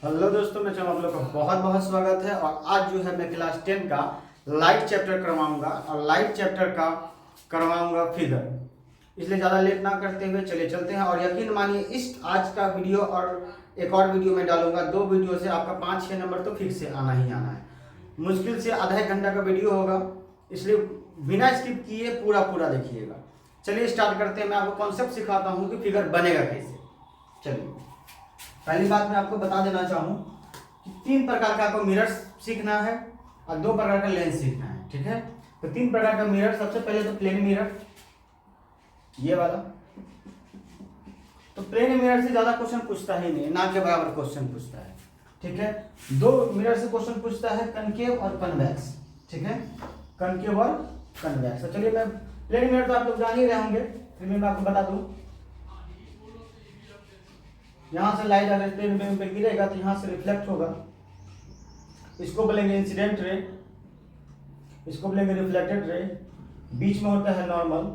Hello दोस्तों, मैं आप लोग का बहुत बहुत स्वागत है। और आज जो है मैं क्लास 10 का लाइट चैप्टर करवाऊंगा और लाइट चैप्टर का करवाऊंगा फिगर। इसलिए ज़्यादा लेट ना करते हुए चले चलते हैं। और यकीन मानिए इस आज का वीडियो और एक और वीडियो मैं डालूंगा, 2 वीडियो से आपका 5-6 नंबर तो फिक्स से आना ही आना है। मुश्किल से आधा एक घंटा का वीडियो होगा, इसलिए बिना स्किप किए पूरा पूरा देखिएगा। चलिए स्टार्ट करते हैं। मैं आपको कॉन्सेप्ट सिखाता हूँ कि फिगर बनेगा कैसे। चलिए, पहली बात मैं आपको बता देना चाहूँ कि 3 प्रकार का आपको मिरर सीखना है और 2 प्रकार का लेंस सीखना है। ठीक है, तो 3 प्रकार का मिरर। सबसे पहले तो प्लेन मिरर, ये वाला। तो प्लेन मिरर से ज्यादा क्वेश्चन पूछता ही नहीं, ना के बराबर क्वेश्चन पूछता है। ठीक है, 2 मिरर से क्वेश्चन पूछता है, कनकेव और कन्वेक्स। ठीक है, कनकेव और कन्वेक्स। तो चलिए, मैं प्लेन मिरर तो आप लोग जान ही रहे होंगे, फिर मैं आपको बता दूं। यहाँ से लाइट अगर प्लेन बेम पे गिरेगा तो यहाँ से रिफ्लेक्ट होगा। इसको बोलेंगे इंसिडेंट रे, इसको बोलेंगे रिफ्लेक्टेड रे। बीच में होता है नॉर्मल।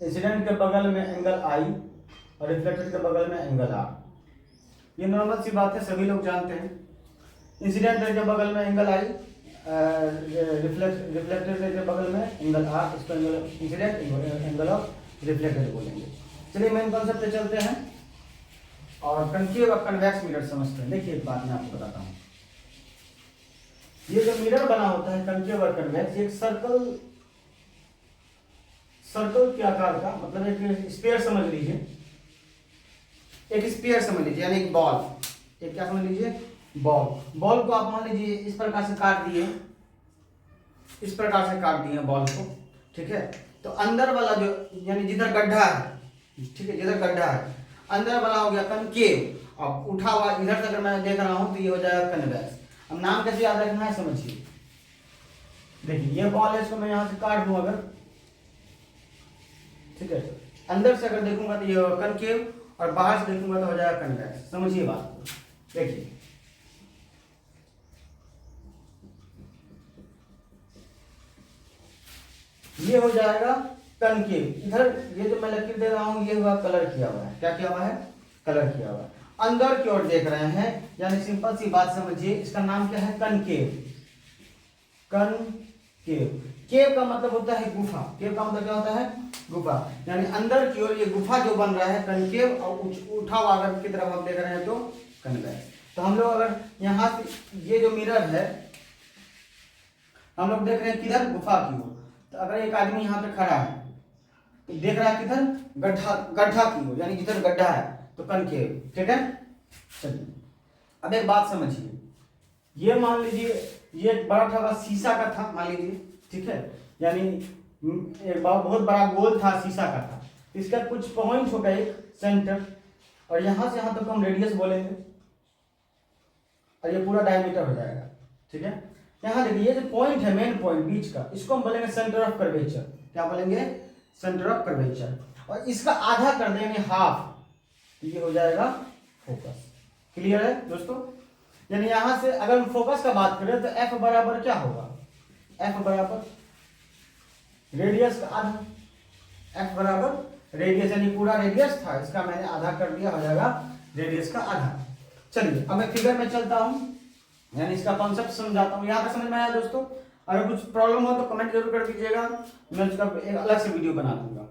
इंसिडेंट के बगल में एंगल आई और रिफ्लेक्टेड के बगल में एंगल आर। ये नॉर्मल सी बात है, सभी लोग जानते हैं। इंसिडेंट रे के बगल में एंगल आई, रिफ्लेक्टेड रे के बगल में एंगल आर, इसको इंसिडेंट एंगल ऑफ रिफ्लेक्टेड बोलेंगे। चलिए मेन कॉन्सेप्ट पे चलते हैं और कनकेव और कन्वेक्स मिरर समझते हैं। देखिए एक बात मैं आपको बताता हूँ, ये जो मिरर बना होता है कनकेव और कन्वेक्स, एक सर्कल के आकार का, मतलब एक स्फीयर समझ लीजिए। एक स्फीयर समझ लीजिए, यानी एक बॉल। एक क्या समझ लीजिए? बॉल को आप मान लीजिए इस प्रकार से काट दिए, इस प्रकार से काट दिए बॉल को। ठीक है, तो अंदर वाला जो, यानी जिधर गड्ढा है, ठीक है, जिधर गड्ढा है अंदर वाला हो गया कनकेव। अब उठा हुआ इधर से अगर मैं देख रहा हूं तो ये हो जाएगा कन्वेक्स। अब नाम कैसे याद रखना है समझिए। देखिए ये बॉल है, इसको मैं यहां से काट दूं अगर, ठीक है, अंदर से अगर देखूंगा तो ये कनकेव और बाहर से देखूंगा तो हो जाएगा कन्वेक्स। समझिए बात को। देखिए ये हो जाएगा कनकेव। इधर ये जो मैं लकीर दे रहा हूं ये हुआ कलर किया हुआ है। क्या किया हुआ है? कलर किया हुआ है। अंदर की ओर देख रहे हैं, यानी सिंपल सी बात समझिए, इसका नाम क्या है? कनकेव। कनकेव, केव का मतलब होता है गुफा। केव का मतलब क्या होता है? गुफा। यानी अंदर की ओर ये गुफा जो बन रहा है कनकेव, और उठा हुआ अगर की तरफ हम देख रहे हैं तो कन्वेक्स। तो हम लोग अगर यहाँ से ये जो मिरर है हम लोग देख रहे हैं किधर? गुफा की ओर। तो अगर एक आदमी यहाँ पे खड़ा है तो देख रहा है किधर? गड्ढा की ओर, यानी जिधर गड्ढा है तो कनकेव। ठीक है, चलिए अब एक बात समझिए। ये मान लीजिए ये एक बड़ा था शीशा का था, मान लीजिए। ठीक है, यानी एक बहुत बड़ा गोल था, शीशा का था। इसका कुछ पॉइंट होगा, एक सेंटर, और यहां से यहां तक हम रेडियस बोलेंगे और ये पूरा डायमीटर हो जाएगा। ठीक है, यहाँ देखिए ये जो पॉइंट है, मेन पॉइंट बीच का, इसको हम बोलेंगे सेंटर ऑफ कर्वेचर। क्या बोलेंगे? Centre of curvature. और इसका आधा कर देंगे हाफ, तो ये हो जाएगा फोकस। क्लियर है दोस्तों? यानी यहां से अगर हम फोकस का बात करें तो एफ बराबर क्या होगा? एफ बराबर रेडियस का आधा। एफ बराबर रेडियस, यानी पूरा रेडियस था, इसका मैंने आधा कर दिया, हो जाएगा रेडियस का आधा। चलिए अब मैं फिगर में चलता हूं, यानी इसका कॉन्सेप्ट समझाता हूँ। यहाँ तक समझ में आया दोस्तों? अगर कुछ प्रॉब्लम हो तो कमेंट जरूर कर दीजिएगा, मैं उसका एक अलग से वीडियो बना दूंगा।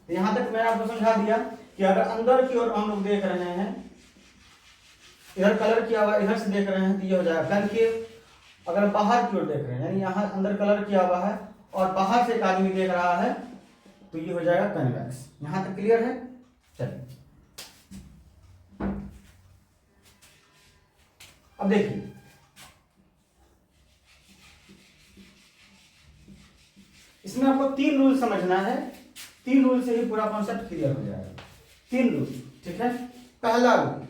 यहाँ तक मैंने आपको समझा दिया कि अगर अंदर की ओर हम लोग देख रहे हैं, इधर कलर किया हुआ, इधर से देख रहे हैं तो ये हो जाएगा कनकेव। अगर बाहर की ओर देख रहे हैं, यानी यहाँ अंदर कलर किया हुआ है और बाहर से एक आदमी देख रहा है तो ये हो जाएगा कन्वेक्स। यहाँ तक क्लियर है? चलिए अब देखिए, इसमें आपको 3 रूल समझना है। 3 रूल से ही पूरा कॉन्सेप्ट क्लियर हो जाएगा। 3 रूल, ठीक है। पहला रूल,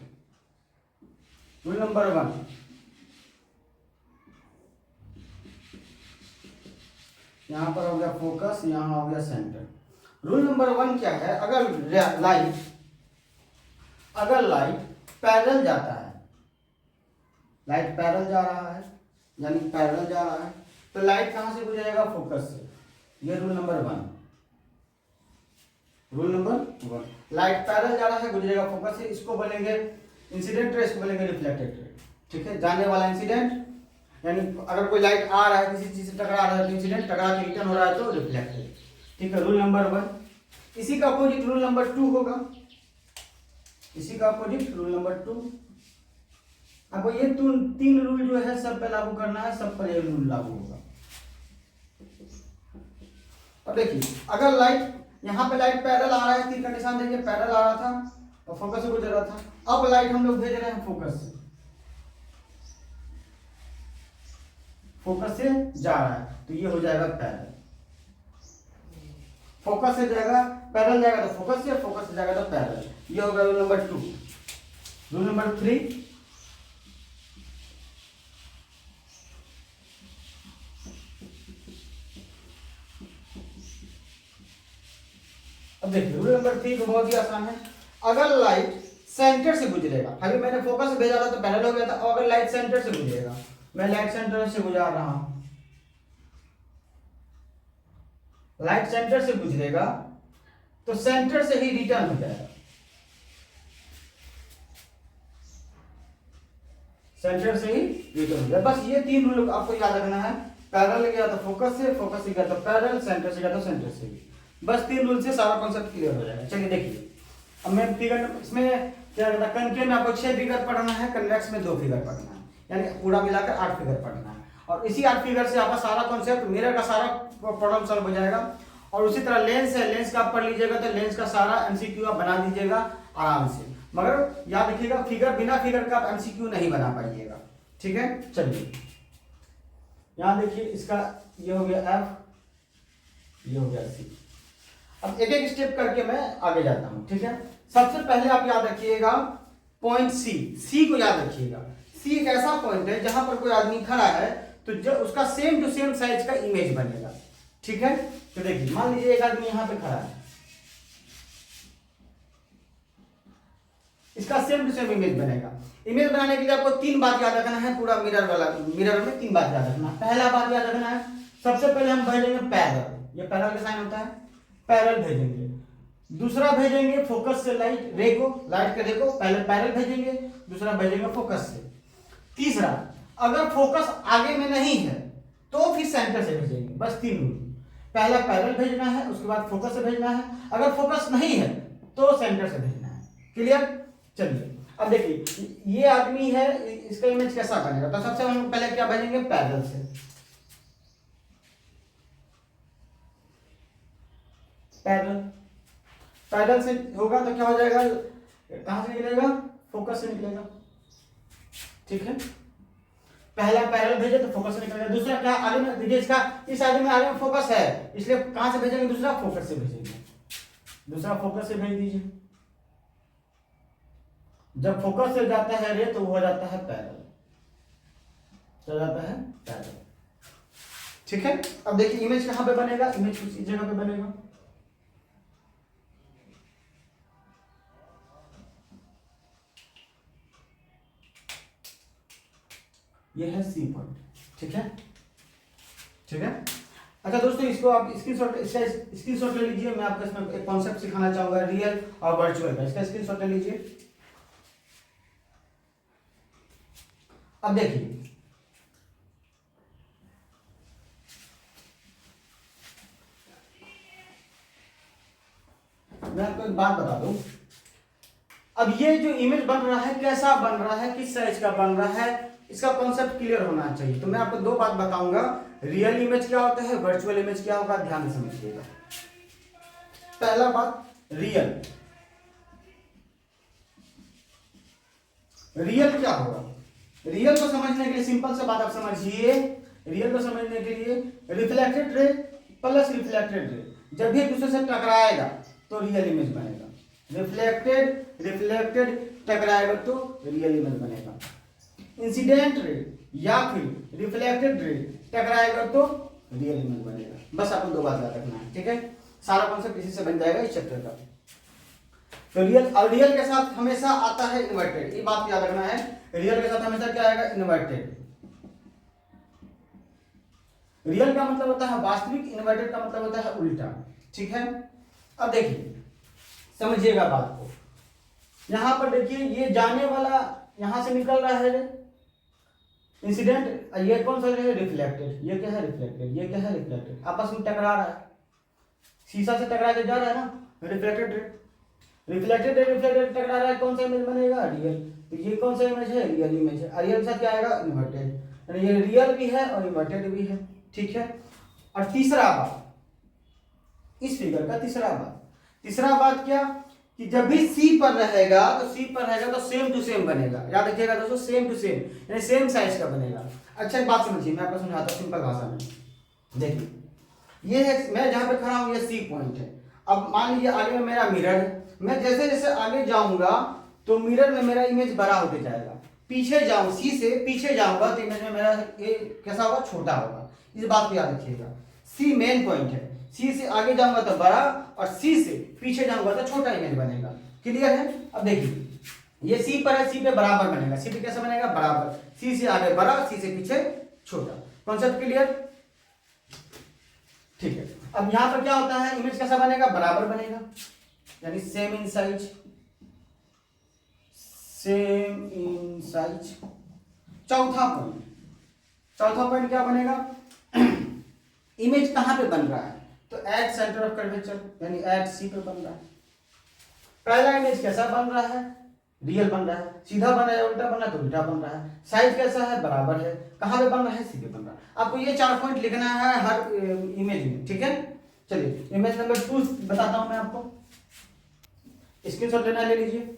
रूल नंबर 1, यहां पर हो गया फोकस, यहां हो गया सेंटर। रूल नंबर 1 क्या है? अगर लाइट पैरेलल जाता है, लाइट पैरेलल जा रहा है, यानी पैरेलल जा रहा है, तो लाइट कहां से गुजरेगा? फोकस से। ये rule number 1। Rule number 1, light parallel जा रहा है, गुजरेगा फोकस से, इसको बोलेंगे इंसिडेंट रे, इसको बोलेंगे रिफ्लेक्टेड रे। ठीक है, जाने वाला इंसिडेंट, यानी अगर कोई लाइट आ रहा है किसी चीज से टकरा रहा है तो इंसिडेंट, टकरा के रिटर्न हो रहा है तो रिफ्लेक्टेड। ठीक है, रूल नंबर 1। इसी का अपोजिट रूल नंबर 2 होगा। इसी का अपोजिट रूल नंबर 2। आपको ये तीन रूल जो है सब पे लागू करना है, सब पर ये रूल लागू होगा। अब देखिए, अगर लाइट यहाँ पे लाइट पैरेलल आ रहा है, तीर का निशान देखिए पैरेलल आ रहा था और फोकस से गुजर रहा था। अब लाइट हम लोग भेज रहे हैं फोकस से, फोकस से जा रहा है तो ये हो जाएगा पैरेलल। फोकस से जाएगा पैरेलल, जाएगा तो फोकस से, फोकस से जाएगा तो पैरेलल। ये होगा रूल नंबर 2। रूल नंबर 3, अब देखिए रूल नंबर 3 तो बहुत ही आसान है। अगर लाइट सेंटर से गुजरेगा, अभी मैंने फोकस से भेजा था तो पैरेलल हो गया था, और अगर लाइट सेंटर से गुजरेगा, मैं लाइट सेंटर से गुजार रहा हूं, लाइट सेंटर से गुजरेगा तो सेंटर से ही रिटर्न हो जाएगा, सेंटर से ही रिटर्न हो जाएगा। बस ये 3 रूल आपको याद रखना है। पैरेलल गया तो फोकस से, फोकस से गया तो पैरेलल, सेंटर से गया तो सेंटर से। बस 3 रूल से सारा कॉन्सेप्ट क्लियर हो जाएगा। चलिए देखिए, अब मैं फिगर इसमें क्या कहता है, कनकेव में आपको 6 फिगर पढ़ना है, कन्वेक्स में 2 फिगर पढ़ना है, यानी पूरा मिलाकर 8 फिगर पढ़ना है। और इसी 8 फिगर से आपका सारा कॉन्सेप्ट, मिरर का सारा प्रॉब्लम सॉल्व हो जाएगा। और उसी तरह लेंस है, लेंस का आप पढ़ लीजिएगा तो लेंस का सारा एमसीक्यू आप बना दीजिएगा आराम से। मगर याद रखिएगा, फिगर बिना फिगर का आप एमसीक्यू नहीं बना पाइएगा। ठीक है, चलिए यहां देखिए, इसका ये हो गया एफ, ये हो गया सी। अब एक एक स्टेप करके मैं आगे जाता हूं। ठीक है, सबसे पहले आप याद रखिएगा पॉइंट सी। सी को याद रखिएगा। सी एक ऐसा पॉइंट है जहां पर कोई आदमी खड़ा है तो जो उसका सेम टू सेम साइज का इमेज बनेगा। ठीक है, तो देखिए मान लीजिए एक आदमी यहां पे खड़ा है, इसका सेम टू सेम इमेज बनेगा। इमेज बनाने के लिए आपको 3 बात याद रखना है, पूरा मिरर वाला, मिरर में 3 बात याद रखना है। पहला बात याद रखना है, सबसे पहले हम भेजेंगे पैरेलल, ये पैरेलल का साइन होता है, पैरेलल भेजेंगे। दूसरा भेजेंगे फोकस से लाइट रे को, लाइट के रे को पहले पैरेलल भेजेंगे, दूसरा भेजेंगे फोकस से। तीसरा, अगर फोकस आगे में नहीं है तो फिर सेंटर से भेजेंगे। बस 3 रूल, पहला पैरेलल भेजना है, उसके बाद फोकस से भेजना है, अगर फोकस नहीं है तो सेंटर से भेजना है। क्लियर? चलिए अब देखिए, ये आदमी है, इसका इमेज कैसा बनेगा, तो सबसे हम पहले क्या भेजेंगे, पैरेलल से। पैरेलल, पैरेलल से होगा तो क्या हो जाएगा, कहां से निकलेगा, फोकस से निकलेगा। ठीक है, पहला पैरेलल भेजे तो फोकस से निकलेगा। दूसरा क्या, आगे में देखिए, इसका इस आगे में आगे में फोकस है, इसलिए कहां से भेजेंगे, दूसरा फोकस से भेजेंगे। दूसरा फोकस से भेज दीजिए। जब फोकस से जाता है रे तो वो हो जाता है पैरेलल, चल जाता है पैरेलल। ठीक है, अब देखिए इमेज कहां पे बनेगा, इमेज कुछ इस जगह पे बनेगा। ये है सी पॉइंट। ठीक है, ठीक है। अच्छा दोस्तों, इसको आप स्क्रीनशॉट ले लीजिए। मैं आपको इसमें एक कॉन्सेप्ट सिखाना चाहूंगा, रियल और वर्चुअल का। इसका स्क्रीनशॉट ले लीजिए। अब देखिए, मैं आपको एक बात बता दूं, अब ये जो इमेज बन रहा है कैसा बन रहा है, किस साइज का बन रहा है, इसका कॉन्सेप्ट क्लियर होना चाहिए। तो मैं आपको 2 बात बताऊंगा, रियल इमेज क्या होता है, वर्चुअल इमेज क्या होगा, ध्यान से समझिएगा। पहला बात, रियल। रियल क्या होगा, रियल को समझने के लिए सिंपल सा बात आप समझिए। रियल को समझने के लिए reflected ray plus reflected ray जब भी एक दूसरे से टकराएगा तो रियल इमेज बनेगा। रिफ्लेक्टेड टकराएगा तो रियल इमेज बनेगा। इंसिडेंट रे या फिर रिफ्लेक्टेड रे टकराएगा तो रियल इमेज बनेगा। बस आपको 2 बात याद रखना है। ठीक है, सारा कॉन्सेप्ट इसी से बन जाएगा इस चैप्टर का। तो रियल, और रियल के साथ हमेशा आता है इन्वर्टेड, ये बात याद रखना है। रियल के साथ हमेशा क्या आएगा, इन्वर्टेड। रियल का मतलब होता है वास्तविक, इन्वर्टेड का मतलब होता है उल्टा। ठीक है, अब देखिए समझिएगा बात को। यहां पर देखिए ये जाने वाला यहां से निकल रहा है इंसिडेंट, ये कौन सा है रिफ्लेक्टेड, ये क्या है रिफ्लेक्टेड, ये क्या है रिफ्लेक्टेड, आपस में टकरा रहा है, शीशा से टकरा के जा रहा है ना, रिफ्लेक्टेड रिफ्लेक्टेड रिफ्लेक्टेड टकरा रहा है, कौन सा इमेज बनेगा रियल। तो ये कौन सा इमेज है रियल इमेज है, रियल के साथ क्या आएगा इन्वर्टेड, यानी ये रियल भी है और इन्वर्टेड भी है। ठीक है, और तीसरा बात इस फिगर का तीसरा बात क्या कि जब भी सी पर रहेगा तो सेम टू सेम बनेगा, याद रखिएगा दोस्तों, सेम टू सेम यानी सेम साइज का बनेगा। अच्छा एक बात समझिए, मैं आपको समझाता हूँ सिंपल भाषा में। देखिए ये है, मैं जहां पे खड़ा हूं ये सी पॉइंट है। अब मान लीजिए आगे में मेरा मिरर है, मैं जैसे जैसे आगे जाऊंगा तो मिरर में मेरा इमेज बड़ा होते जाएगा, पीछे जाऊं सी से पीछे जाऊंगा तो इमेज में मेरा ये कैसा होगा छोटा होगा। इस बात को याद रखिएगा, सी मेन पॉइंट है, सी से आगे जाऊंगा तो बड़ा और सी से पीछे जाऊंगा तो छोटा इमेज बनेगा। क्लियर है। अब देखिए ये सी पर है, सी पे बराबर बनेगा, सी पे कैसे बनेगा बराबर, सी से आगे बड़ा सी से पीछे छोटा। Concept clear. ठीक है, अब यहां पर क्या होता है इमेज कैसा बनेगा बराबर बनेगा, यानी same in size, same in size. चौथा पॉइंट क्या बनेगा इमेज कहां पे बन रहा है तो एट सेंटर ऑफ कर्वेचर यानी एट सी पे बन रहा है। पहला इमेज कैसा बन रहा है रियल बन रहा है, सीधा बन रहा है उल्टा बन रहा है तो उल्टा बन रहा है, साइज कैसा है बराबर है, कहां पे बन रहा है सी पे बन रहा है। आपको ये 4 पॉइंट लिखना है हर इमेज में। ठीक है, चलिए इमेज नंबर 2 बताता हूं मैं आपको, स्क्रीनशॉट लेना ले लीजिए।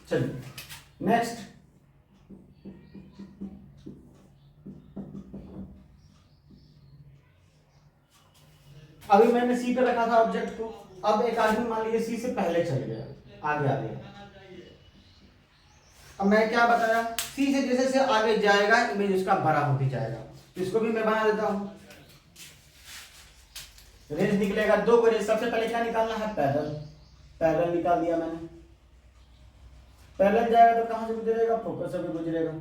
चलिए नेक्स्ट, अभी मैंने सी पे रखा था ऑब्जेक्ट को, अब एक आदमी मान लीजिए सी से पहले चल गया आगे आ गया। अब मैं क्या बताया सी से जैसे जैसे आगे जाएगा इमेज उसका बड़ा होते जाएगा, तो इसको भी मैं बना देता हूं। रेंज निकलेगा 2 रेंज, सबसे पहले क्या निकालना है पैरेलल निकाल दिया मैंने। पैरेलल जाएगा तो कहां से गुजरेगा फोकस से गुजरेगा,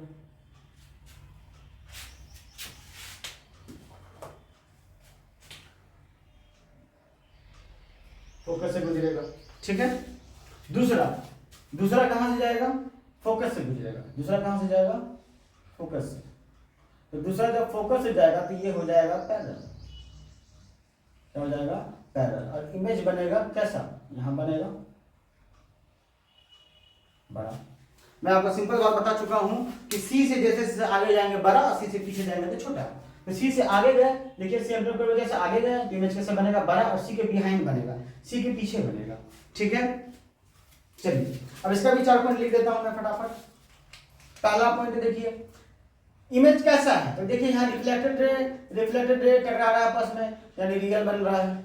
फोकस से गुजरेगा। ठीक है, दूसरा कहां से जाएगा फोकस से गुजरेगा, दूसरा कहां से जाएगा फोकस से, तो दूसरा जब फोकस से जाएगा तो ये हो जाएगा पैरेलल, क्या हो जाएगा पैरेलल, और इमेज बनेगा कैसा यहां बनेगा बड़ा। मैं आपको सिंपल बात बता चुका हूं कि सी से जैसे जैसे आगे जाएंगे बड़ा और सी से पीछे जाएंगे तो छोटा। तो सी से आगे गए, देखिए सेंटर की वजह से आगे गए तो इमेज कैसे बनेगा बड़ा, और सी के बिहाइंड बनेगा, सी के पीछे बनेगा। ठीक है, चलिए अब इसका भी 4 पॉइंट लिख देता हूं मैं फटाफट। पहला पॉइंट देखिए इमेज कैसा है, तो देखिए यहाँ रिफ्लेक्टेड रे टकरा रहा है आपस में यानी रियल बन रहा है,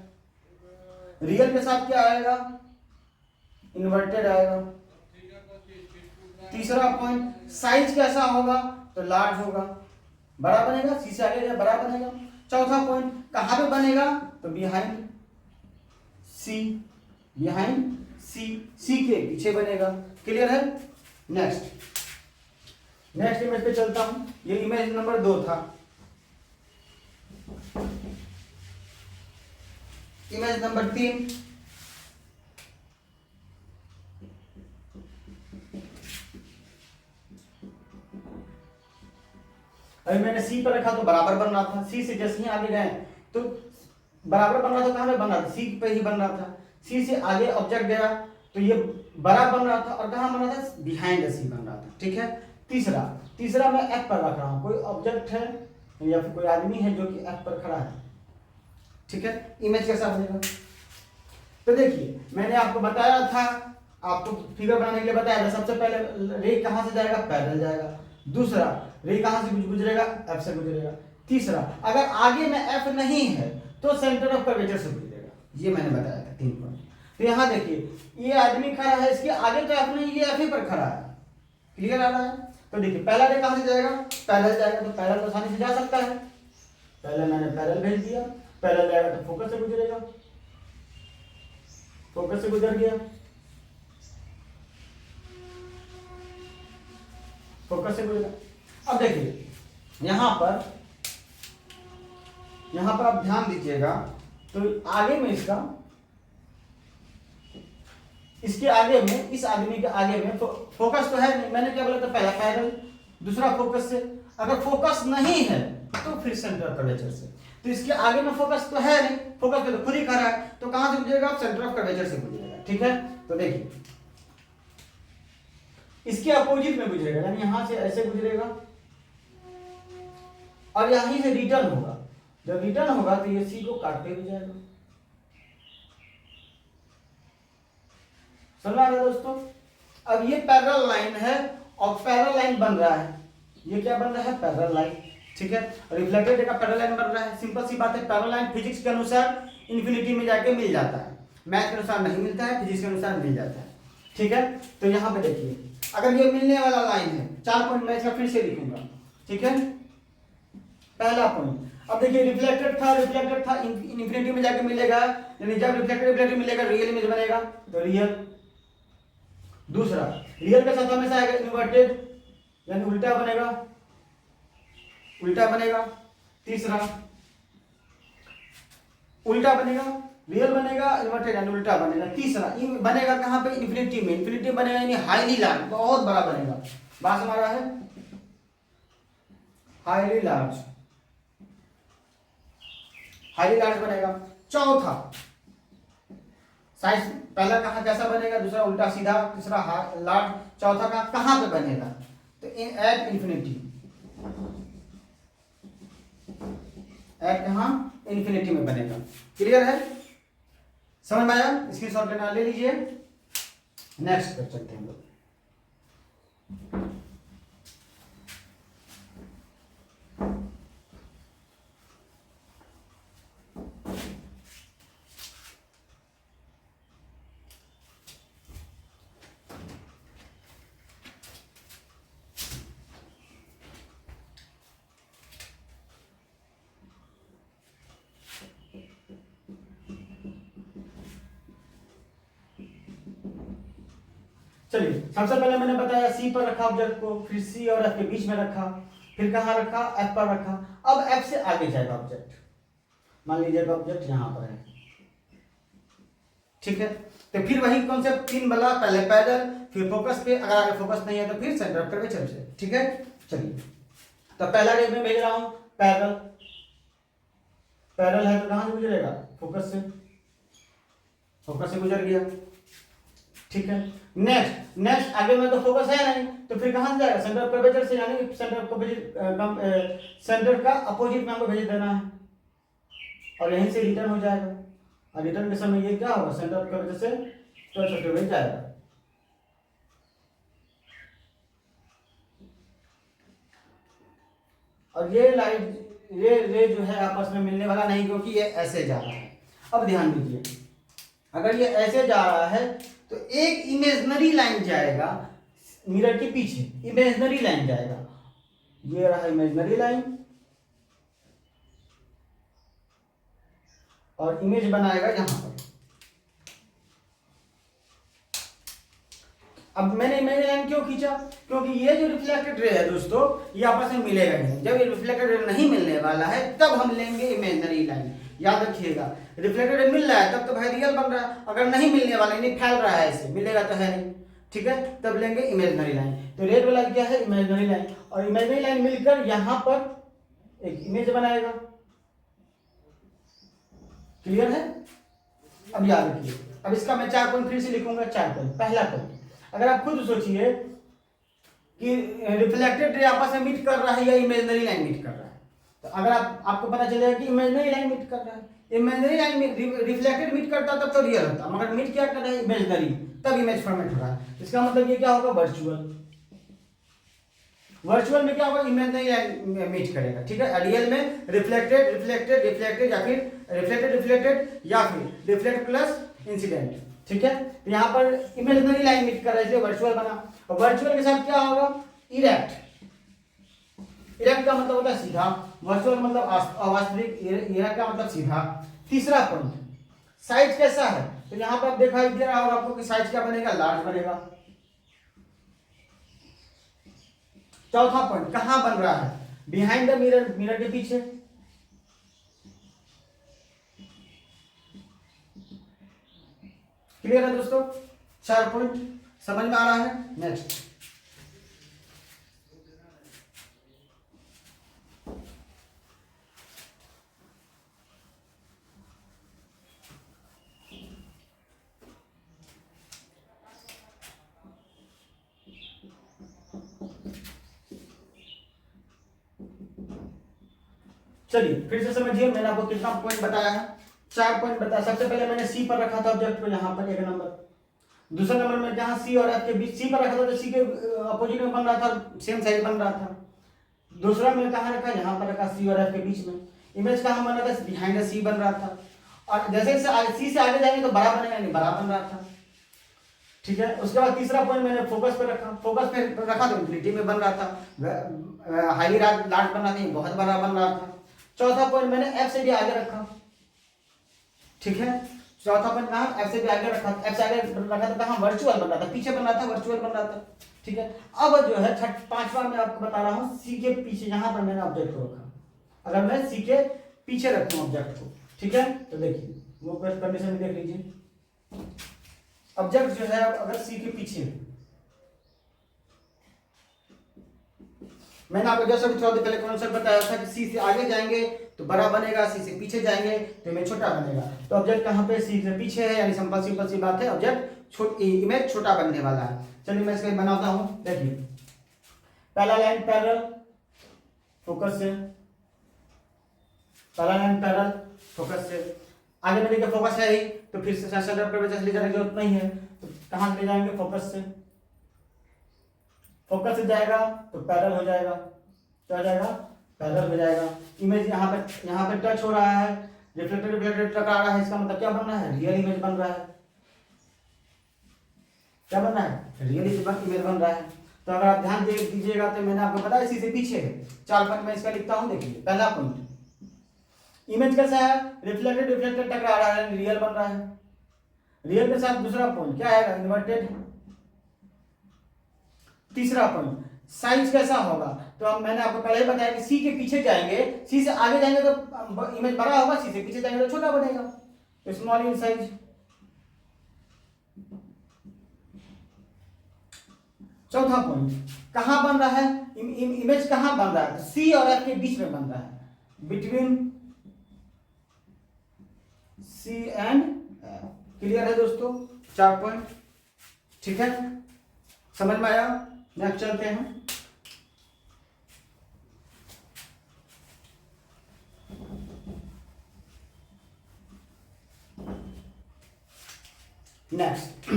रियल के साथ क्या आएगा इन्वर्टेड आएगा। तीसरा पॉइंट साइज कैसा होगा तो लार्ज होगा, बड़ा बनेगा, सी से आगे जाए बड़ा बनेगा। चौथा पॉइंट कहां पे बनेगा तो बिहाइंड सी के पीछे बनेगा। क्लियर है। नेक्स्ट इमेज पे चलता हूं, ये इमेज नंबर 2 था। इमेज नंबर 3, अभी मैंने सी पर रखा तो बराबर बन रहा था, सी से जैसे ही आगे गए तो बराबर बन रहा था, कहां पे बन रहा था सी पे ही बन रहा था, सी से आगे ऑब्जेक्ट गया तो ये बड़ा बन रहा था और कहां बन रहा था बिहाइंड सी बन रहा था। ठीक है, तीसरा मैं एफ पर रख रहा हूं, कोई ऑब्जेक्ट है या फिर कोई आदमी है जो कि एफ पर खड़ा है। ठीक है, इमेज कैसा बनेगा तो देखिए मैंने आपको बताया था, आपको फिगर बनाने के लिए बताया था, सबसे पहले रे कहां से जाएगा पैरेलल जाएगा, दूसरा रे कहां से गुजरेगा एफ से गुजरेगा, तीसरा अगर आगे में एफ नहीं है तो सेंटर ऑफ कर्वेचर से गुजरेगा। ये मैंने बताया था 3 पॉइंट। तो यहां देखिए ये आदमी खड़ा है, इसके आगे तो एफ नहीं, ये एफ ही पर खड़ा है। क्लियर आ रहा है। तो देखिए पहला रे कहां से जाएगा पैरेलल जाएगा, तो पैरेलल तो आसानी से जा सकता है, पहले मैंने पैरेलल भेज दिया, पैरेलल जाएगा तो फोकस से गुजरेगा, फोकस से गुजर गया, फोकस से गुजरेगा। अब देखिए यहाँ पर आप ध्यान दीजिएगा, तो आगे में इसके आगे में, इस आदमी के आगे में फोकस तो है नहीं, मैंने क्या बोला था, पहला पैरल, दूसरा फोकस से। अगर फोकस नहीं है तो फिर सेंटर ऑफ कर्वेचर से। तो इसके आगे में फोकस तो है नहीं, फोकस तो खुद ही कर रहा है, तो कहां से गुजरेगा, सेंटर ऑफ कर्वेचर से गुजरेगा। ठीक है, तो देखिए इसके अपोजिट में गुजरेगा, यानी यहां से ऐसे गुजरेगा और यहीं से रिटर्न होगा। जब रिटर्न होगा तो ये सी को काटते हुए जाएगा। समझ आ रहा है दोस्तों। अब ये पैरेलल लाइन है और पैरेलल लाइन बन रहा है, ये क्या बन रहा है, पैरेलल लाइन। ठीक है, रिफ्लेक्टेड रे का पैरेलल लाइन बन रहा है। सिंपल सी बात है, पैरेलल लाइन फिजिक्स के अनुसार इन्फिनिटी में जाके मिल जाता है, मैथ के अनुसार नहीं मिलता है, फिजिक्स के अनुसार मिल जाता है। ठीक है, तो यहाँ पे देखिए अगर ये मिलने वाला लाइन है, 4 पॉइंट मैं इसका फिर से लिखूंगा। ठीक है, पहला पॉइंट, अब देखिए रिफ्लेक्टेड था इन्फिनिटी में जाके मिलेगा, यानी जब रिफ्लेक्टेड मिलेगा रियल इमेज बनेगा, तो रियल। दूसरा, रियल के साथ हमेशा आएगा इन्वर्टेड, यानी उल्टा बनेगा। तीसरा, उल्टा बनेगा, रियल बनेगा, इन्वर्टेड यानी उल्टा बनेगा। तीसरा बनेगा कहां पे, इन्फिनिटी में। इन्फिनिटी बनेगा यानी हाईली लार्ज, बहुत बड़ा बनेगा। बात समझ रहा है, हाईली लार्ज बनेगा। चौथा, साइज पहला कहां कैसा बनेगा, दूसरा उल्टा सीधा, तीसरा लार्ज, चौथा का कहां पे बनेगा, तो एट इन्फिनिटी। एट कहां, इन्फिनिटी में बनेगा। क्लियर है, समझ में आया, स्क्रीनशॉट लेना ले लीजिए। नेक्स्ट पर चलते हैं हम लोग। चलिए, सबसे पहले मैंने बताया सी पर रखा ऑब्जेक्ट को, फिर सी और एफ के बीच में रखा, फिर कहां रखा, एफ पर रखा। अब एफ से आगे जाएगा ऑब्जेक्ट, मान लीजिएगा ऑब्जेक्ट यहां पर है। ठीक है, तो फिर वही कॉन्सेप्ट 3 वाला, पहले पैरेलल, फिर फोकस पे, अगर आगे फोकस नहीं है तो फिर सेंटर ऑफ कर्वेचर से। ठीक है, चलिए, तो पहला रेट में भेज रहा हूं पैरेलल है तो कहां से गुजरेगा, फोकस से गुजर गया। ठीक है, नेक्स्ट आगे में तो फोकस है नहीं, तो फिर कहां से जाएगा, सेंटर ऑफ कर्वेचर से, यानी सेंटर का अपोजिट में हमको भेज देना है और यहीं से रिटर्न हो जाएगा। और रिटर्न के समय ये क्या होगा, सेंटर ऑफ कर्वेचर से टच होते हुए जाएगा। और ये रे जो है आपस में मिलने वाला नहीं, क्योंकि ये ऐसे जा रहा है। अब ध्यान दीजिए, अगर ये ऐसे जा रहा है तो एक इमेजिनरी लाइन जाएगा मिरर के पीछे, इमेजिनरी लाइन जाएगा, ये रहा इमेजिनरी लाइन, और इमेज बनाएगा यहां पर। अब मैंने इमेजिनरी लाइन क्यों खींचा, क्योंकि ये जो रिफ्लेक्टेड रे है दोस्तों, ये आपस में मिलेगा नहीं। जब ये रिफ्लेक्टेड रे नहीं मिलने वाला है तब हम लेंगे इमेजिनरी लाइन। याद रखिएगा, रिफ्लेक्टेड रे मिल रहा है तब तो भाई रियल बन रहा है, अगर नहीं मिलने वाला, नहीं फैल रहा है ऐसे, मिलेगा तो है नहीं। ठीक है, तब लेंगे इमेजिनरी लाइन। तो रेड वाला क्या है, इमेजिनरी लाइन, और इमेजिनरी लाइन मिलकर यहां पर एक इमेज बनाएगा। क्लियर है, अब याद रखिए। अब इसका मैं 4 पॉइंट फिर से लिखूंगा। 4 पॉइंट, पहला पॉइंट, अगर आप खुद सोचिए कि रिफ्लेक्टेड रे आपस में मीट कर रहा है या इमेजिनरी लाइन मीट कर रहा है, तो अगर आपको पता चलेगा कि इमेजिनरी लाइन मीट कर रहा है, इमेजिनरी लाइन रिफ्लेक्टेड मीट करता तब तो रियल होता, मगर मीट क्या कर रहा है, इमेजिनरी, तब इमेज फॉर्मेट हो रहा है। इसका मतलब ये क्या होगा, वर्चुअल में क्या होगा, इमेजिनरी लाइन मीट करेगा। ठीक है, रियल में रिफ्लेक्टेड या फिर रिफ्लेक्टेड या फिर रिफ्लेक्ट प्लस इंसिडेंट। ठीक है, तो यहाँ पर इमेजिनरी लाइन मीट कर रहा है, इसलिए वर्चुअल बना। और वर्चुअल के साथ क्या होगा, इरेक्ट का मतलब होता है सीधा, वर्चुअल मतलब अवास्तविक, इरेक्ट का मतलब सीधा। तीसरा पॉइंट, साइज कैसा है, तो यहाँ पर दिखाई दे रहा होगा आपको कि साइज क्या बनेगा, लार्ज बनेगा। चौथा पॉइंट कहाँ बन रहा है? बिहाइंड द मिरर, मिरर के पीछे। क्लियर है दोस्तों? 4 पॉइंट समझ में आ रहा है? नेक्स्ट चलिए फिर से समझिए, मैंने आपको कितना पॉइंट बताया है? 4 पॉइंट बताया। सबसे पहले मैंने सी पर रखा था ऑब्जेक्ट को, यहाँ पर 1 नंबर। दूसरा नंबर में जहाँ सी और एफ के बीच, सी पर रखा था तो सी के अपोजिट में बन रहा था, सेम साइड बन रहा था। दूसरा में कहाँ रखा? यहाँ पर रखा, सी और एफ के बीच में। इमेज कहाँ बन रहा था? बिहाइंड सी बन रहा था। और जैसे सी से आगे जाएंगे तो बड़ा बनेगा, नहीं बड़ा बन रहा था। ठीक है। उसके बाद तीसरा पॉइंट मैंने फोकस पे रखा, फोकस पे रखा तो इन्फिनिटी में बन रहा था, हाईली लार्ज बन रहा था, बहुत बड़ा बन रहा था। चौथा पॉइंट मैंने एफ से भी आगे रखा। ठीक है, चौथा पॉइंट कहाँ? एफ से भी आगे रखा। एफ से आगे रखा था कहाँ? वर्चुअल बन रहा था, पीछे बन रहा था, वर्चुअल बन रहा था। ठीक है। अब जो है पांचवा मैं आपको बता रहा हूँ, सी के पीछे यहाँ पर मैंने ऑब्जेक्ट को रखा। अगर मैं सी के पीछे रखूँ ऑब्जेक्ट को, ठीक है, तो देखिए वो कंडीशन में देख लीजिए। ऑब्जेक्ट जो है अगर सी के पीछे, मैंने आपको जैसा भी थोड़ा देर पहले कॉन्सेप्ट बताया था कि सी से आगे जाएंगे तो बड़ा बनेगा, सी से पीछे जाएंगे तो इमेज छोटा बनेगा। तो ऑब्जेक्ट कहाँ पे? सी से पीछे है, यानी सिंपल सी बात है, ऑब्जेक्ट इमेज छोटा बनने वाला है। चलिए मैं इसका बनाता हूँ। देखिए पहला लाइन पैरेलल फोकस से, पहला लाइन पैरेलल फोकस से। आगे में देखिए फोकस है ही, तो फिर से सेंटर पर ले जाने की जरूरत नहीं है, तो कहाँ ले जाएंगे? फोकस से। फोकस से जाएगा तो पैरेलल हो जाएगा, क्या हो जाएगा? पैरेलल हो जाएगा। इमेज यहाँ पे टच हो रहा है, रिफ्लेक्टेड टकरा रहा है, इसका मतलब क्या बन रहा है? रियल इमेज बन रहा है। क्या बन रहा है? रियल इमेज बन रहा है। तो अगर आप ध्यान दीजिएगा तो मैंने आपको बताया इसी से पीछे है। 4 पॉइंट मैं इसका लिखता हूँ। देखिए पहला पॉइंट, इमेज कैसा है? रिफ्लेक्टेड टकरा रहा है, रियल बन रहा है। रियल के साथ दूसरा पॉइंट क्या है? इन्वर्टेड। तीसरा पॉइंट साइज कैसा होगा? तो अब मैंने आपको पहले ही बताया कि सी के पीछे जाएंगे, सी से आगे जाएंगे तो इमेज बड़ा होगा, सी से पीछे जाएंगे तो छोटा बनेगा, तो स्मॉल इन साइज। चौथा पॉइंट कहां बन रहा है? इमेज कहां बन रहा है? सी और एफ के बीच में बन रहा है, between C and F. Clear है दोस्तों? 4 पॉइंट। ठीक है, समझ में आया? नेक्स्ट चलते हैं। नेक्स्ट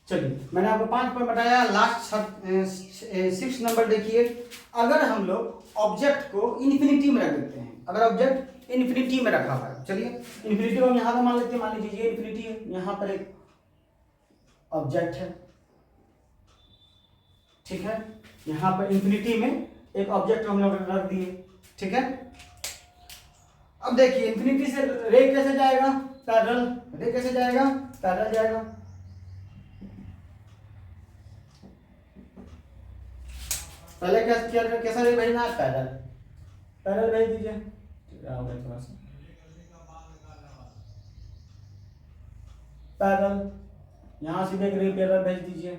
चलिए मैंने आपको 5 पॉइंट बताया। लास्ट 6 नंबर देखिए, अगर हम लोग ऑब्जेक्ट को इन्फिनिटी में रख देते हैं, अगर ऑब्जेक्ट इन्फिनिटी में रखा हुआ है, चलिए इन्फिनिटी को हम यहां पर मान लेते हैं, मान लीजिए ये इन्फिनिटी है, यहां पर एक ऑब्जेक्ट है। ठीक है, यहां पर इन्फिनिटी में एक ऑब्जेक्ट हम लोग रख दिए। ठीक है, अब देखिए इन्फिनिटी से रे कैसे जाएगा? पैरेलल। रे कैसे जाएगा? पैरेलल जाएगा। पहले कैसा रे भेजना है? पैरेलल। पैरेलल भेज दीजिए, थोड़ा सा पैरेलल। यहां से एक रे पैरेलल भेज दीजिए।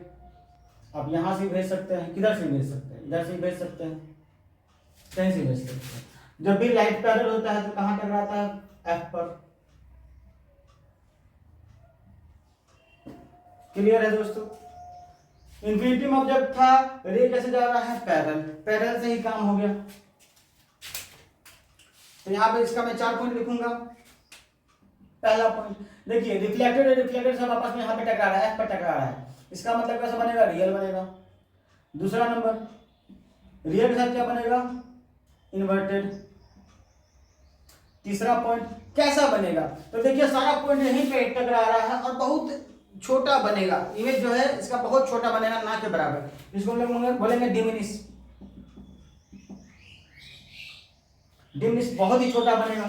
आप यहां से भेज सकते हैं, किधर से भेज सकते हैं? इधर से भेज सकते हैं, कहीं से भेज सकते हैं। जब भी लाइट पैरेलल होता है तो कहां टकराता है? एफ पर। क्लियर है दोस्तों? इन्फिनिटी में ऑब्जेक्ट था, रे कैसे जा रहा है? पैरेलल। पैरेलल से ही काम हो गया। तो यहां पे इसका मैं 4 पॉइंट लिखूंगा। पहला पॉइंट देखिए, रिफ्लेक्टेड सब आपस में यहां पे टकरा रहा है, एफ पर टकरा रहा है, इसका मतलब कैसा बनेगा? रियल बनेगा। दूसरा नंबर, रियल के साथ क्या बनेगा? इन्वर्टेड। तीसरा पॉइंट कैसा बनेगा? तो देखिए सारा पॉइंट यहीं पे टकरा रहा है और बहुत छोटा बनेगा, इमेज जो है इसका बहुत छोटा बनेगा, ना के बराबर। इसको हम लोग बोलेंगे डिमिनिश। डिमिनिश बहुत ही छोटा बनेगा।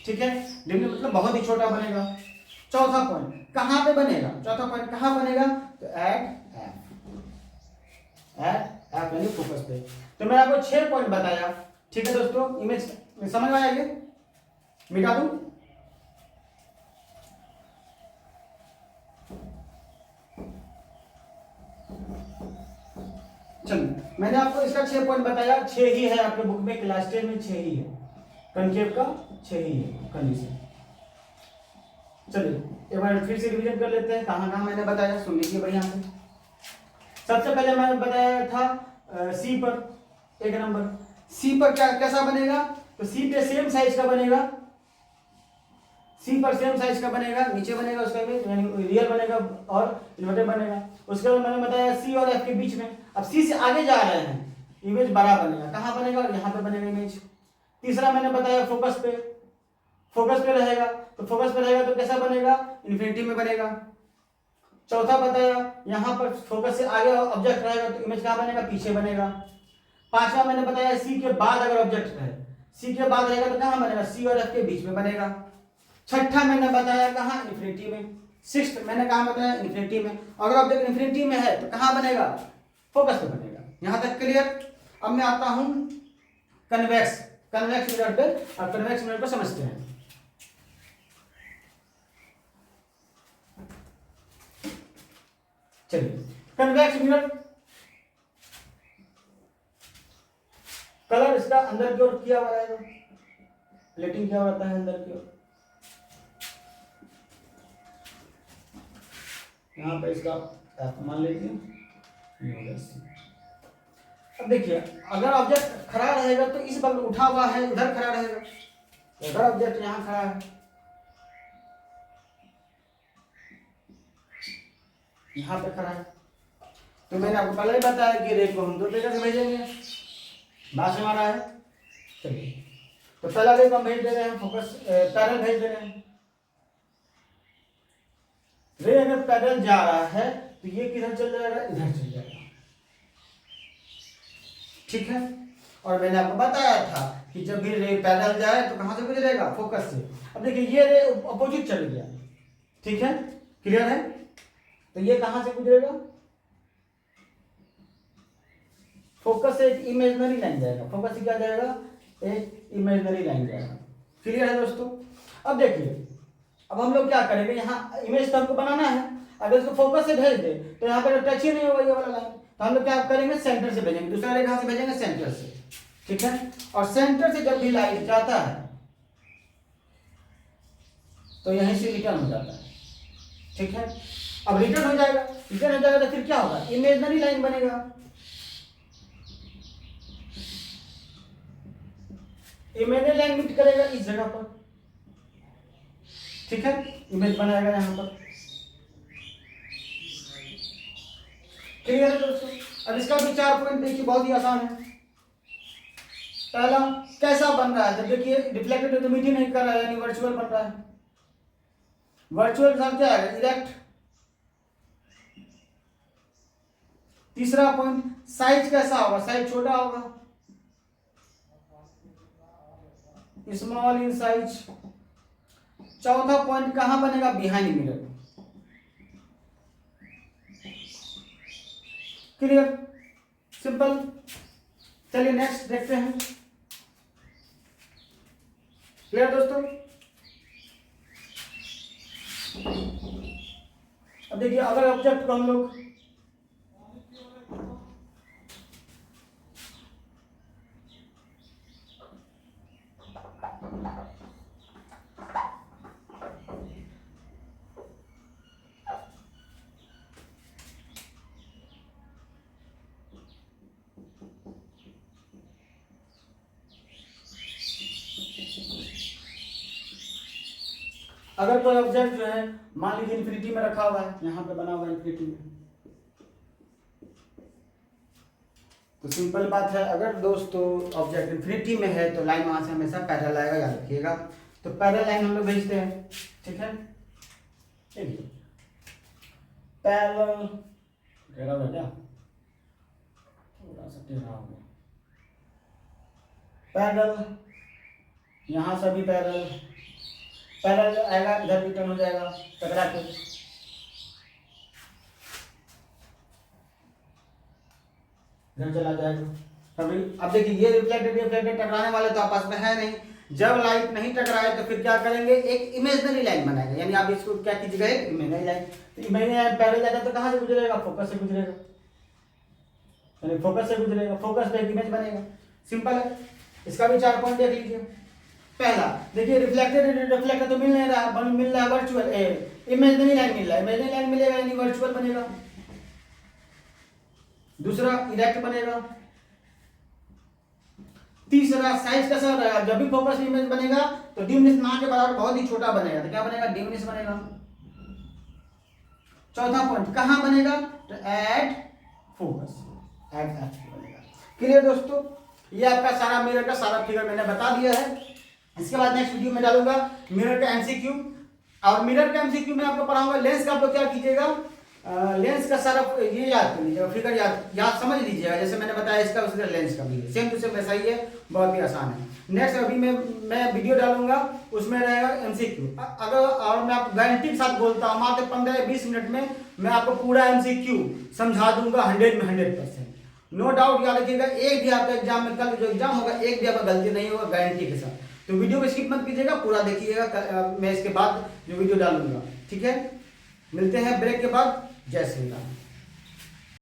ठीक है, डिमिनिश मतलब बहुत ही छोटा बनेगा। चौथा पॉइंट कहाँ पे बनेगा, चौथा पॉइंट कहाँ बनेगा, तो एट एफ यानी फोकस पे। तो मैंने आपको 6 पॉइंट बताया, ठीक है दोस्तों, इमेज समझ में आया, ये मिटा दूं, चलिए मैंने आपको इसका 6 पॉइंट बताया, 6 ही है आपके बुक में, क्लास 10 में 6 ही है, कनकेव का 6 ही है कंडीशन। चलिए एक बार फिर से रिवीजन कर लेते हैं, कहाँ कहाँ मैंने बताया, सुन लीजिए बढ़िया से। सबसे पहले मैंने बताया था सी पर, एक नंबर सी पर क्या कैसा बनेगा, तो सी पे सेम साइज का बनेगा, सी पर सेम साइज का बनेगा, नीचे बनेगा उसका इमेज यानी रियल बनेगा और इन्वर्टेड बनेगा। उसके बाद मैंने बताया सी और एफ के बीच में, अब सी से आगे जा रहे हैं, इमेज बड़ा बनेगा, कहाँ बनेगा, यहाँ पे बनेगा इमेज। तीसरा मैंने बताया फोकस पे, फोकस पे रहेगा, तो फोकस पे रहेगा तो कैसा बनेगा, इन्फिनिटी में बनेगा। चौथा बताया यहाँ पर फोकस से आगे ऑब्जेक्ट रहेगा तो इमेज कहाँ बनेगा, पीछे बनेगा। पांचवा मैंने बताया सी के बाद अगर ऑब्जेक्ट रहे, सी के बाद रहेगा तो कहाँ बनेगा, सी और एफ के बीच में बनेगा। छठा मैंने बताया कहाँ, इन्फिनिटी में। सिक्स्थ मैंने कहाँ बताया, इन्फिनिटी में। अगर ऑब्जेक्ट इन्फिनिटी में है तो कहाँ बनेगा, फोकस पे बनेगा। यहां तक क्लियर। अब मैं आता हूं कन्वेक्स, कन्वेक्स मिरर पे। अब कन्वेक्स मिरर को समझते हैं। चलिए कन्वेक्स मिरर, कलर इसका अंदर की ओर किया हुआ रहेगा, प्लेटिंग किया हुआ रहता है अंदर की ओर। यहाँ पे इसका मान लीजिए। अब देखिए अगर ऑब्जेक्ट खड़ा रहेगा तो इस बगल उठा हुआ है, उधर खड़ा रहेगा। अगर ऑब्जेक्ट यहाँ खड़ा है, यहाँ पे खड़ा है, तो मैंने आपको पहले ही बताया कि रे को हम 2 तरीके से भेजेंगे, बात में आ रहा है। चलिए तो पहला रे को हम भेज दे रहे हैं, फोकस पैरेलल भेज दे रहे हैं। रे अगर पैरेलल जा रहा है तो ये किधर चल जाएगा, इधर चल जाएगा, ठीक है। और मैंने आपको बताया था कि जब भी रे पैरेलल जाए तो कहां से गुजरेगा, फोकस से। अब देखिए ये रे अपोजिट चल गया, ठीक है, क्लियर है। तो ये कहां से गुजरेगा, फोकस से एक इमेजिनरी लाइन जाएगा, फोकस से क्या जाएगा, एक इमेजिनरी लाइन जाएगा, क्लियर है दोस्तों। अब देखिए अब हम लोग क्या करेंगे, यहाँ इमेज तो हमको बनाना है, अगर इसको फोकस से भेज दे तो यहाँ पर टच ही नहीं होगा ये वाला लाइन, तो हम लोग क्या करेंगे, सेंटर से भेजेंगे। दूसरा रे कहाँ से भेजेंगे, सेंटर से, ठीक है। और सेंटर से जब भी लाइन जाता है तो यहीं से रिटर्न हो जाता है, ठीक है। अब रिटर्न हो जाएगा, रिटर्न हो जाएगा तो फिर क्या होगा, इमेजिनरी लाइन बनेगा, इमेजिनरी लाइन मीट करेगा इस जगह पर, ठीक है, इमेज बनाएगा यहां पर, क्लियर है दोस्तों। अब इसका भी 4 पॉइंट देखिए, बहुत ही आसान है। पहला कैसा बन रहा है, जब देखिए रिफ्लेक्टेड इमिट ही नहीं कर रहा है यानी वर्चुअल बन रहा है। वर्चुअल का क्या है, इरेक्ट। तीसरा पॉइंट साइज कैसा होगा, साइज छोटा होगा, स्मॉल इन साइज। चौथा पॉइंट कहां बनेगा, बिहाइंड मिरर, क्लियर, सिंपल। चलिए नेक्स्ट देखते हैं, क्लियर दोस्तों। अब देखिए अगर ऑब्जेक्ट को हम लोग अगर कोई ऑब्जेक्ट जो है मान लीजिए इन्फिनिटी में रखा हुआ है, यहाँ पे बना हुआ है इन्फिनिटी में, तो सिंपल बात है, अगर दोस्तों ऑब्जेक्ट इन्फिनिटी में है तो लाइन वहां से हमेशा पैरेलल आएगा, याद रखिएगा। तो पैरेलल लाइन हम लोग भेजते हैं, ठीक है। पैरेलल टेढ़ा हो गया, थोड़ा सा टेढ़ा हो गया, पैरेलल, यहां से भी पैरेलल, पैरेलल आएगा, इधर भी टर्न हो जाएगा टकरा के। इधर चला जाएगा अभी। अब देखिए ये रिफ्लेक्टेड टकराने वाले तो आपस में है नहीं। जब लाइट नहीं टकराए तो फिर क्या करेंगे, एक इमेजिनरी लाइन बनाएंगे, यानी आप इसको क्या कीजिएगा, एक इमेजिनरी लाइन। तो इमेजिनरी लाइन पैरेलल जाता है तो कहाँ से गुजरेगा, फोकस से गुजरेगा, यानी फोकस से गुजरेगा, फोकस पे एक इमेज बनेगा। सिंपल है। इसका भी 4 पॉइंट देख लीजिए। पहला देखिए रिफ्लेक्टेड तो मिल नहीं रहा, मिल रहा है वर्चुअल, इमेजिनरी लाइन मिल रहा है, इमेजिनरी लाइन मिलेगा यानी वर्चुअल बनेगा। दूसरा इरेक्ट बनेगा। तीसरा साइज कैसा रहेगा, जब भी फोकस इमेज बनेगा तो डिमनिश ना के बराबर बहुत ही छोटा बनेगा, तो क्या बनेगा, डिमनिश बनेगा। चौथा पॉइंट कहां बनेगा, तो एट फोकस, एट बनेगा। क्लियर दोस्तों, ये आपका सारा मिरर का सारा फिगर मैंने बता दिया है। इसके बाद नेक्स्ट वीडियो में डालूंगा मिरर का एमसीक्यू, और मिरर का एमसीक्यू में आपको पढ़ाऊंगा लेंस का। आप लोग क्या कीजिएगा, लेंस का सारा ये याद कर लीजिएगा, फिगर याद समझ लीजिएगा, जैसे मैंने बताया इसका उसका लेंस का भी है, सेम टू सेम वैसा ही है, बहुत ही आसान है। नेक्स्ट अभी मैं वीडियो डालूंगा, उसमें रहेगा एमसीक्यू। अगर और मैं आपको गारंटी के साथ बोलता हूँ मात्र 15 या 20 मिनट में मैं आपको पूरा एमसीक्यू समझा दूंगा 100 में 100%। नो डाउट याद रखिएगा, एक भी आपका एग्जाम में कल जो एग्जाम होगा एक भी आपका गलती नहीं होगा, गारंटी के साथ। तो वीडियो को स्किप मत कीजिएगा, पूरा देखिएगा, मैं इसके बाद जो वीडियो डालूंगा। ठीक है, मिलते हैं ब्रेक के बाद। जय श्री राम।